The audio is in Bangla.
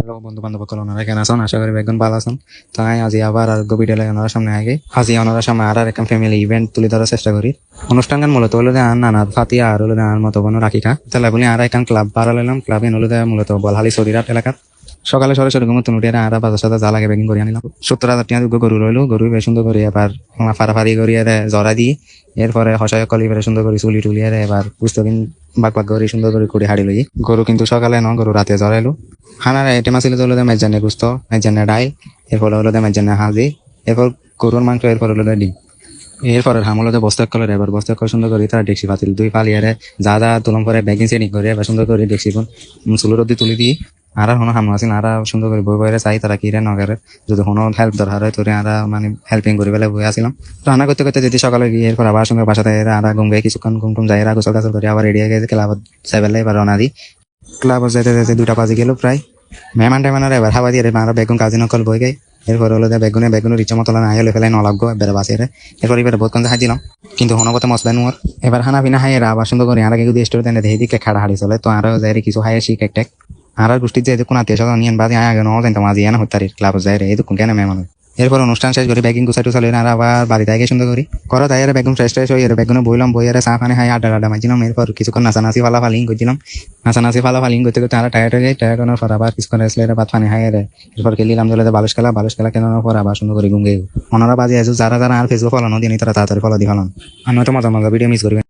হ্যালো বন্ধু বান্ধব কল ওনারা কেন আছেন? আশা করি বেগুন ভালো আছেন। তাই আজি আবার আর ভিডিও ওনারা সামনে আগে আজি ওনারা সামনে আর একটা ফ্যামিলি ইভেন্ট তুলে ধরার চেষ্টা করি। অনুষ্ঠান গান মূলত হলো আন নানা ফাতিয়া আর হলো আর মতো কোনো রাখি খা তাহলে বলি আর একটা ক্লাব বাড়ালাম। ক্লাবে হলো মূলত বলহালি শরীরাট এলাকার সকালে সরাসরি ঘুমতুন উঠে আর বাজার সাথে যা লাগে বেগিং করে আনিলাম 70,000 টাকা গরু রইলো। গরু বেশ সুন্দর করে এবার ফাড়াফাড়ি করিয়ে জরা দিই। এরপরে হসায় কলি বেড়ে সুন্দর করে চুলি টুলিয়ে এবার পুস্তকিন বাক বাক করে সুন্দর করে হাড়ি লই। গরু কিন্তু সকালে ন গরু রাতে জরাইলো। খানার আইটেম আছিল হলো মেজানে গুস্ত, মেজানে ডাইল, এরপর হলো মেজানে হাজি, এরপর গরুর মাংস, এরপর হলো ডিম। এরপরে হাম হলো বস্তা কলের এবার বস্তা করে সুন্দর করে তারা ডেক্সি পাতিল দুই পালিয়ারে যা যা তুলম করে ব্যাগিং সেটিং করে এবার সুন্দর করে ডেক্সি চুলোর অব্দি তুলি দিই। আর হনো হাম আছিল আর সুন্দর করে বই বইরে চাই তারা কিরে নগরে যদি কোনো হেল্প দরকার হয় তোরে আর মানে হেল্পিং করে পেলে বই আসলাম। রান্না করতে করতে যদি সকালে গিয়ে এরপর আবার সঙ্গে বাসাতে আর ঘুম গিয়ে কিছুক্ষণ ঘুম যাই গোসল গাছল করে আবার রেডি হয়ে গেছে ক্লাবত যাই পেলে এবার রওনা দিই। ক্লাবত যাইতে যাইতে 2টা বাজে গেল প্রায়। মেহমান টেমানার এবার হাওয়া দিয়ে আর বেগুন কাজি নকল বই গাই। এরপর হলো বেগুনের ইচ্ছা মতো না হলে ফেলাই নলাগো এবার বাসে এরপর এবার বহুত কম খাই দিলাম কিন্তু হনগত মশলা নোর এবার হানা পিনা হাই আবার সুন্দর করে আর যদি স্টোর দেন দেখি দিকে খাড়া হাড়ি চলে তো আরো যাই কিছু হাই আসি কেক টেক আর গোষ্ঠীর যে কোন আত্মীয় স্বজন নিয়ে বাজে আগে ন জানতাম আজ ইয়ানা হত্যার ক্লাব যায় রে এই কেন মেহমান। এরপর অনুষ্ঠান শেষ করে ব্যাগিং গুছাইটু চলে আর আবার বাড়িতে আগে সুন্দর করি করো তাই বেগুন ফ্রেশ ট্রেশ হয়ে বেগুনে বইলাম বই আর চা পানি হাই আড্ডা মাঝিলাম। এরপর কিছুক্ষণ নাচানাচি ফালাফালিং করছিলাম। নাচানাচি ফালাফালিং করতে করতে আর টায়ার্ড হয়ে যাই। টায়ার্ড হওয়ার পর আবার কিছুক্ষণ রেস্ট লেগে ভাত পানি হাই রে এরপর খেলিলাম চলে বালুস খেলা কেনার পর আবার সুন্দর করে ঘুম গিয়ে ওনারা বাজে আছো যারা যারা আর ফেসবুক ফলানো দিয়ে তারা তাড়াতাড়ি ফলো দিয়ে ফেলান। আমি তো মজা ভিডিও মিস করবেন।